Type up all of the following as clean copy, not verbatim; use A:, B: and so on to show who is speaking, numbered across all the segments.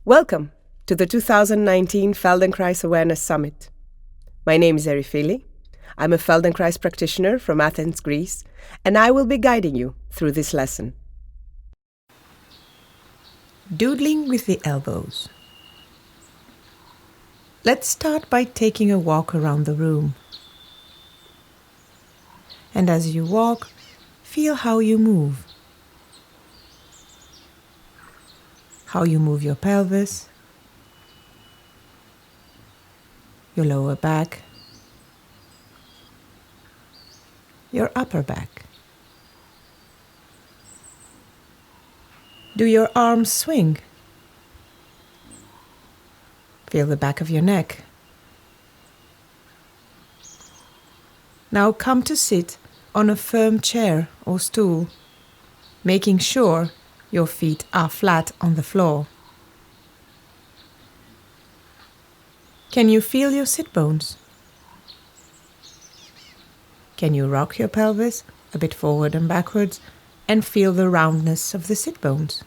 A: Welcome to the 2019 Feldenkrais Awareness Summit. My name is Erifily. I'm a Feldenkrais practitioner from Athens, Greece, and I will be guiding you through this lesson. Doodling with the elbows. Let's start by taking a walk around the room. And as you walk, feel how you move. How you move your pelvis, your lower back, your upper back. Do your arms swing? Feel the back of your neck. Now come to sit on a firm chair or stool, making sure your feet are flat on the floor. Can you feel your sit bones? Can you rock your pelvis a bit forward and backwards and feel the roundness of the sit bones?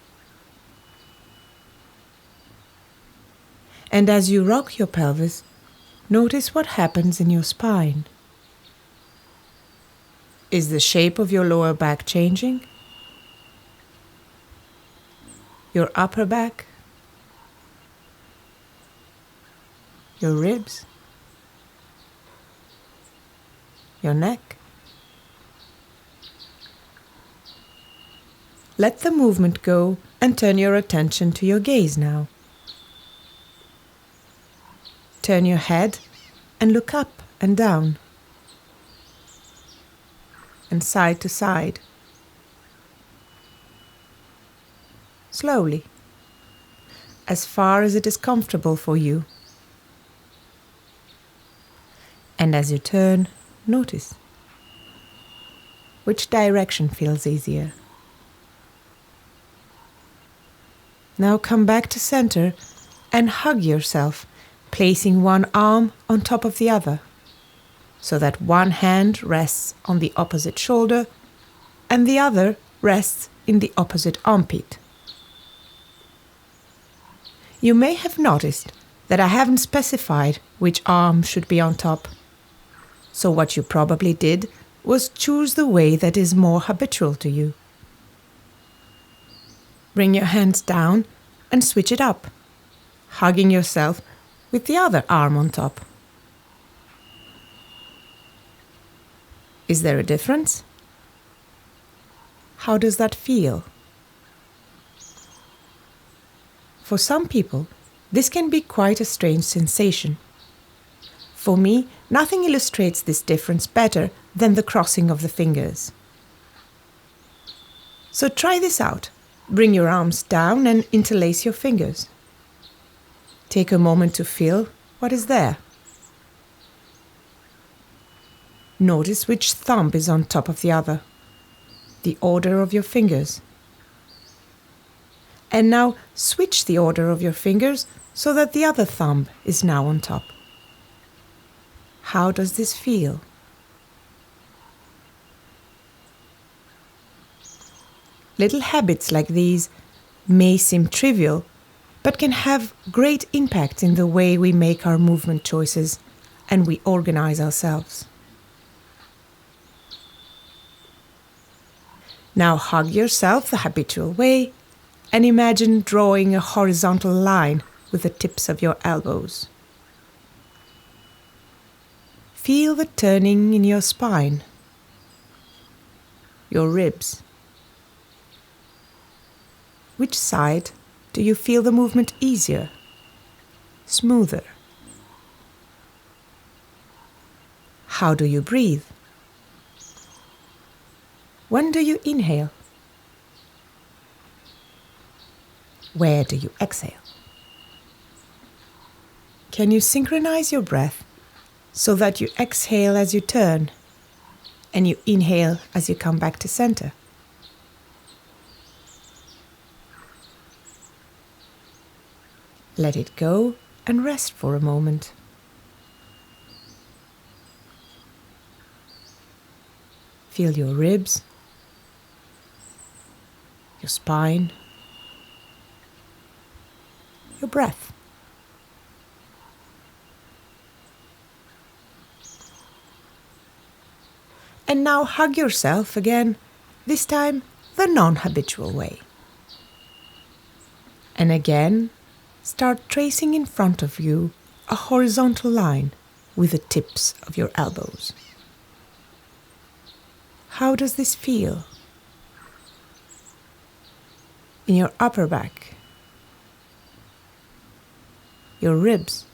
A: And as you rock your pelvis, notice what happens in your spine. Is the shape of your lower back changing? Your upper back, your ribs, your neck. Let the movement go and turn your attention to your gaze now. Turn your head and look up and down and side to side. Slowly, as far as it is comfortable for you. And as you turn, notice which direction feels easier. Now come back to center and hug yourself, placing one arm on top of the other, so that one hand rests on the opposite shoulder and the other rests in the opposite armpit. You may have noticed that I haven't specified which arm should be on top. So what you probably did was choose the way that is more habitual to you. Bring your hands down and switch it up, hugging yourself with the other arm on top. Is there a difference? How does that feel? For some people, this can be quite a strange sensation. For me, nothing illustrates this difference better than the crossing of the fingers. So try this out. Bring your arms down and interlace your fingers. Take a moment to feel what is there. Notice which thumb is on top of the other, the order of your fingers. And now switch the order of your fingers so that the other thumb is now on top. How does this feel? Little habits like these may seem trivial, but can have great impact in the way we make our movement choices and we organize ourselves. Now hug yourself the habitual way and imagine drawing a horizontal line with the tips of your elbows. Feel the turning in your spine, your ribs. Which side do you feel the movement easier, smoother? How do you breathe? When do you inhale? Where do you exhale? Can you synchronize your breath so that you exhale as you turn and you inhale as you come back to center? Let it go and rest for a moment. Feel your ribs, your spine, your breath. And now hug yourself again, this time the non-habitual way. And again, start tracing in front of you a horizontal line with the tips of your elbows. How does this feel? In your upper back, your ribs.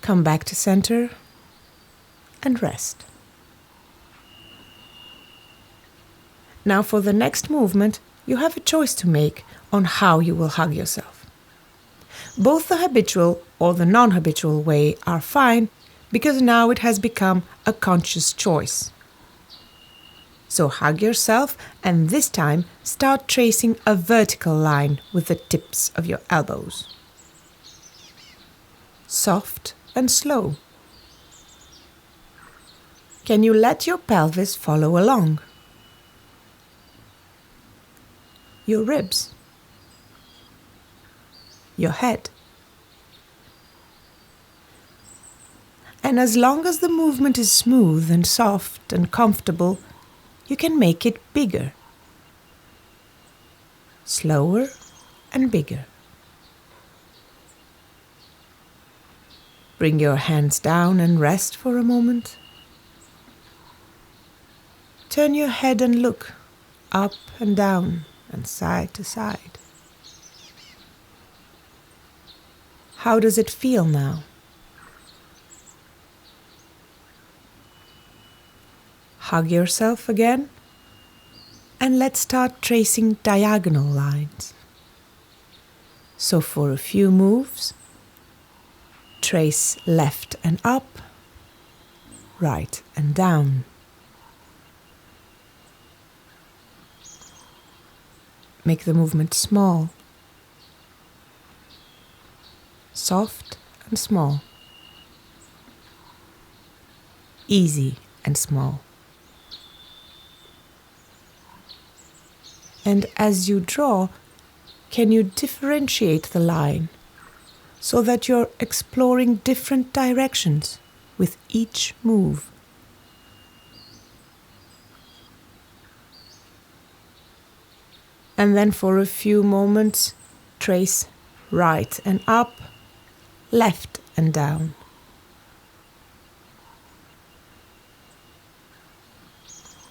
A: Come back to center and rest. Now for the next movement, you have a choice to make on how you will hug yourself. Both the habitual or the non-habitual way are fine because now it has become a conscious choice. So hug yourself and this time start tracing a vertical line with the tips of your elbows. Soft and slow. Can you let your pelvis follow along? Your ribs. Your head. And as long as the movement is smooth and soft and comfortable, you can make it bigger. Slower and bigger. Bring your hands down and rest for a moment. Turn your head and look up and down and side to side. How does it feel now? Hug yourself again and let's start tracing diagonal lines. So for a few moves, trace left and up, right and down. Make the movement small, soft and small, easy and small. And as you draw, can you differentiate the line so that you're exploring different directions with each move? And then for a few moments, trace right and up, left and down.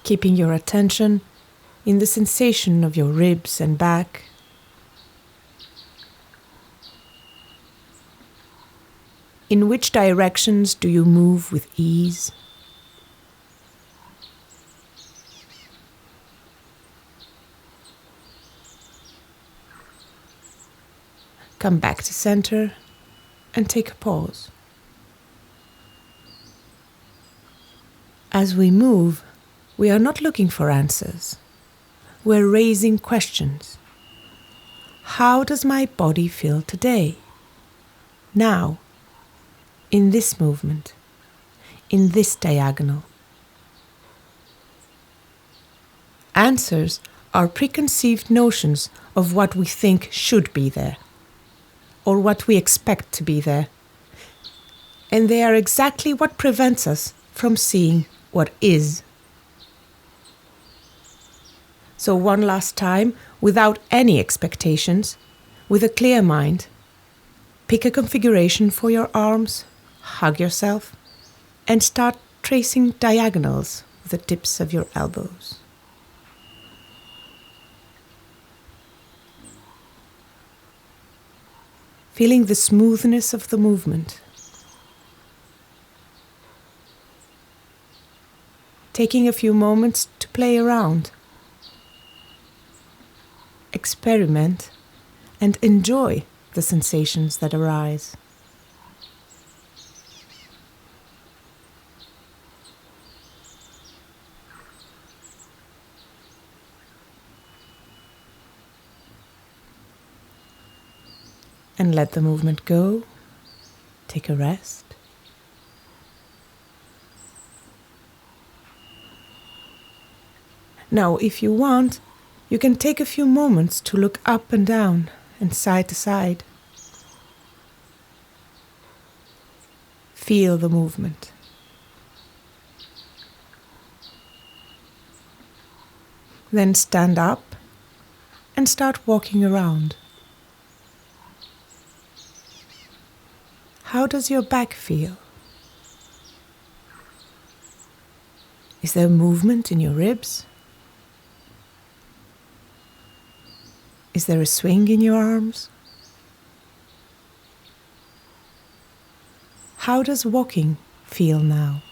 A: Keeping your attention in the sensation of your ribs and back. In which directions do you move with ease? Come back to center and take a pause. As we move, we are not looking for answers. We're raising questions. How does my body feel today? Now, in this movement, in this diagonal. Answers are preconceived notions of what we think should be there, or what we expect to be there. And they are exactly what prevents us from seeing what is. So one last time, without any expectations, with a clear mind, pick a configuration for your arms, hug yourself, and start tracing diagonals with the tips of your elbows. Feeling the smoothness of the movement. Taking a few moments to play around. Experiment and enjoy the sensations that arise. And let the movement go. Take a rest. Now, if you want, You can take a few moments to look up and down and side to side. Feel the movement. Then stand up and start walking around. How does your back feel? Is there movement in your ribs? Is there a swing in your arms? How does walking feel now?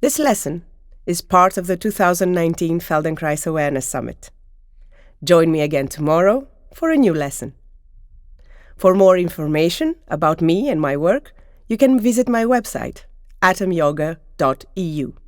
B: This lesson is part of the 2019 Feldenkrais Awareness Summit. Join me again tomorrow for a new lesson. For more information about me and my work, you can visit my website, atomyoga.eu.